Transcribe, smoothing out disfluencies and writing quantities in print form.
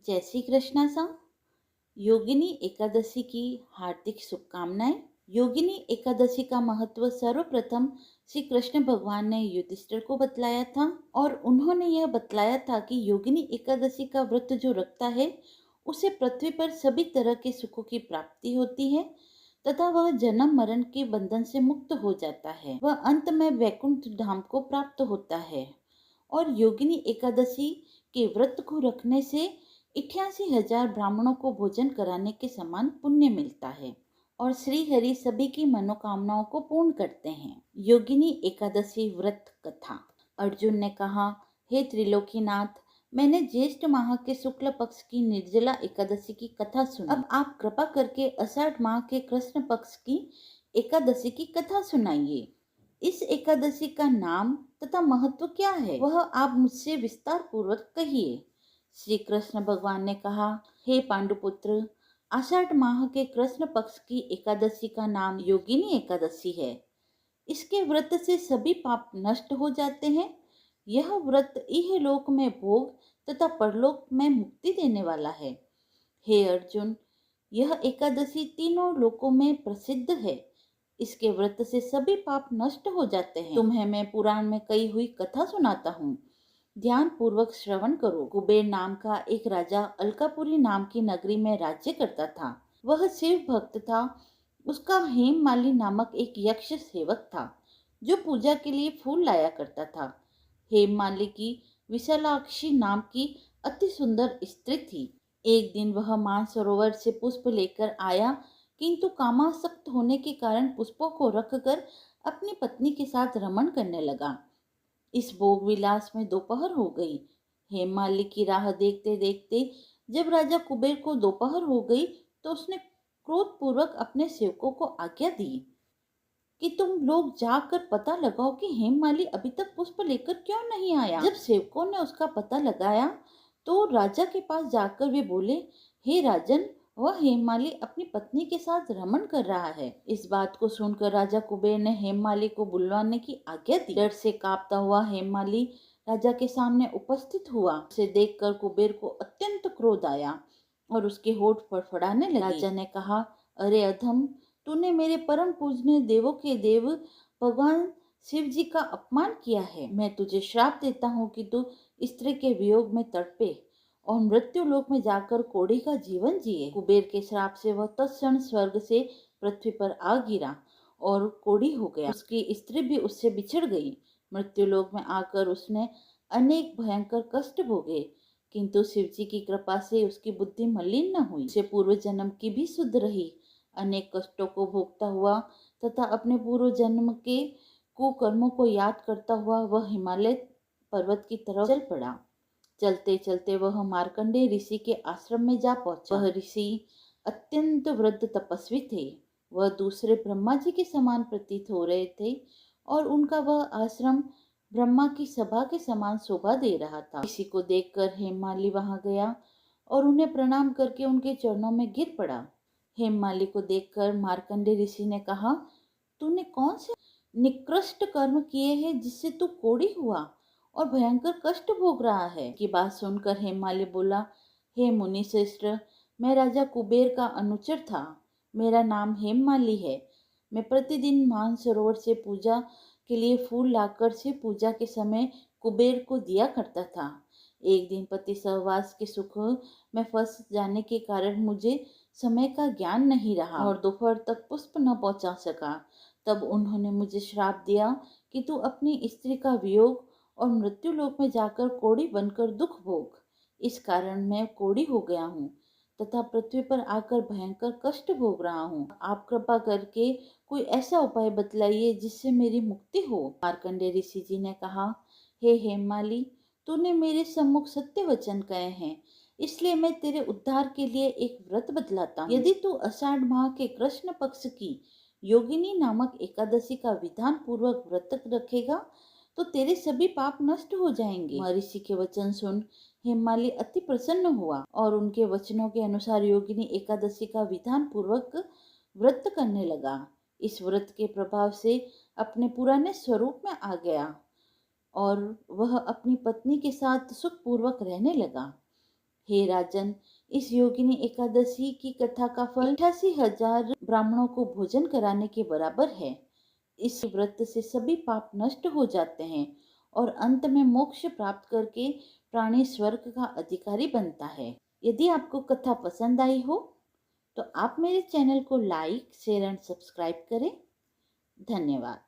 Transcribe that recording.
जय श्री कृष्णा सा। योगिनी एकादशी की हार्दिक शुभकामनाएं। योगिनी एकादशी का महत्व सर्वप्रथम श्री कृष्ण भगवान ने युधिष्ठिर को बतलाया था और उन्होंने यह बतलाया था कि योगिनी एकादशी का व्रत जो रखता है उसे पृथ्वी पर सभी तरह के सुखों की प्राप्ति होती है तथा वह जन्म मरण के बंधन से मुक्त हो जाता है। वह अंत में वैकुंठ धाम को प्राप्त होता है और योगिनी एकादशी के व्रत को रखने से 88,000 ब्राह्मणों को भोजन कराने के समान पुण्य मिलता है और श्री हरि सभी की मनोकामनाओं को पूर्ण करते हैं। योगिनी एकादशी व्रत कथा। अर्जुन ने कहा, हे त्रिलोकीनाथ, मैंने ज्येष्ठ माह के शुक्ल पक्ष की निर्जला एकादशी की कथा सुनी। अब आप कृपा करके आषाढ़ माह के कृष्ण पक्ष की एकादशी की कथा सुनाइए। इस एकादशी का नाम तथा महत्व क्या है वह आप मुझसे विस्तार पूर्वक कहिए। श्री कृष्ण भगवान ने कहा, हे पांडुपुत्र, आषाढ़ माह के कृष्ण पक्ष की एकादशी का नाम योगिनी एकादशी है। इसके व्रत से सभी पाप नष्ट हो जाते हैं। यह व्रत इहलोक में भोग तथा परलोक में मुक्ति देने वाला है। हे अर्जुन, यह एकादशी तीनों लोकों में प्रसिद्ध है। इसके व्रत से सभी पाप नष्ट हो जाते हैं। तुम्हें मैं पुराण में कही हुई कथा सुनाता हूँ, ध्यान पूर्वक श्रवण करो। कुबेर नाम का एक राजा अलकापुरी नाम की नगरी में राज्य करता था। वह शिव भक्त था। उसका हेममाली नामक एक यक्ष सेवक था जो पूजा के लिए फूल लाया करता था। हेममाली की विशालाक्षी नाम की अति सुंदर स्त्री थी। एक दिन वह मानसरोवर से पुष्प लेकर आया, किंतु कामासक्त होने के कारण पुष्पों को रखकर अपनी पत्नी के साथ रमण करने लगा। इस भोग विलास में दोपहर हो गई। हेममाली की राह देखते देखते जब राजा कुबेर को दोपहर हो गई तो उसने क्रोधपूर्वक अपने सेवकों को आज्ञा दी कि तुम लोग जाकर पता लगाओ कि हेममाली अभी तक पुष्प लेकर क्यों नहीं आया। जब सेवकों ने उसका पता लगाया तो राजा के पास जाकर वे बोले, हे राजन, वह हेममाली अपनी पत्नी के साथ रमण कर रहा है। इस बात को सुनकर राजा कुबेर ने हेममाली को बुलवाने की आज्ञा दी। डर से कांपता हुआ हेममाली राजा के सामने उपस्थित हुआ। उसे देखकर कुबेर को अत्यंत क्रोध आया और उसके होठ फड़फड़ाने लगे। राजा ने कहा, अरे अधम, तूने मेरे परम पूजनीय देवों के देव भगवान शिव जी का अपमान किया है। मैं तुझे श्राप देता हूँ कि तू स्त्री के वियोग में तड़पे और मृत्यु लोक में जाकर कोढ़ी का जीवन जिए। कुबेर के श्राप से वह तत्क्षण स्वर्ग से पृथ्वी पर आ गिरा और कोढ़ी हो गया। उसकी स्त्री भी उससे बिछड़ गई। मृत्यु लोक में आकर उसने अनेक भयंकर कष्ट भोगे, किंतु शिव जी की कृपा से उसकी बुद्धि मलिन न हुई। उसे पूर्व जन्म की भी शुद्ध रही। अनेक कष्टों को भोगता हुआ तथा अपने पूर्व जन्म के कुकर्मों को याद करता हुआ वह हिमालय पर्वत की तरफ चल पड़ा। चलते चलते वह मार्कंडेय ऋषि के आश्रम में जा पहुंचा। वह ऋषि अत्यंत वृद्ध तपस्वी थे। वह दूसरे ब्रह्मा जी के समान प्रतीत हो रहे थे और उनका वह आश्रम ब्रह्मा की सभा के समान शोभा दे रहा था। ऋषि को देखकर हेममाली वहां गया और उन्हें प्रणाम करके उनके चरणों में गिर पड़ा। हेममाली को देखकर मार्कंडेय ऋषि ने कहा, तूने कौन से निकृष्ट कर्म किए हैं जिससे तू कोढ़ी हुआ और भयंकर कष्ट भोग रहा है। की बात सुनकर हेममाली बोला, हे मुनि श्रेष्ठ, मैं राजा कुबेर का अनुचर था। मेरा नाम हेममाली है। मैं प्रतिदिन मानसरोवर से पूजा के लिए फूल लाकर से पूजा के समय कुबेर को दिया करता था। एक दिन पति सहवास के सुख में फंस जाने के कारण मुझे समय का ज्ञान नहीं रहा और दोपहर तक पुष्प न पहुंचा सका। तब उन्होंने मुझे श्राप दिया कि तू अपनी स्त्री का वियोग और मृत्यु लोक में जाकर कोढ़ी बनकर दुख भोग। इस कारण मैं कोढ़ी हो गया हूँ तथा पृथ्वी पर आकर भयंकर कष्ट भोग रहा हूँ। आप कृपा करके कोई ऐसा उपाय बतलाइए जिससे मेरी मुक्ति हो। मार्कंडेय ऋषि जी ने कहा, हे हेममाली, तूने मेरे सम्मुख सत्य वचन कहे हैं, इसलिए मैं तेरे उद्धार के लिए एक व्रत बतलाता हूँ। यदि तू आषाढ़ माह के कृष्ण पक्ष की योगिनी नामक एकादशी का विधान पूर्वक व्रत रखेगा तो तेरे सभी पाप नष्ट हो जाएंगे। महर्षि के वचन सुन हेममाली अति प्रसन्न हुआ और उनके वचनों के अनुसार योगिनी एकादशी का विधान पूर्वक व्रत करने लगा। इस व्रत के प्रभाव से अपने पुराने स्वरूप में आ गया और वह अपनी पत्नी के साथ सुखपूर्वक रहने लगा। हे राजन, इस योगिनी एकादशी की कथा का फल 88,000 ब्राह्मणों को भोजन कराने के बराबर है। इस व्रत से सभी पाप नष्ट हो जाते हैं और अंत में मोक्ष प्राप्त करके प्राणी स्वर्ग का अधिकारी बनता है। यदि आपको कथा पसंद आई हो तो आप मेरे चैनल को लाइक, शेयर एंड सब्सक्राइब करें। धन्यवाद।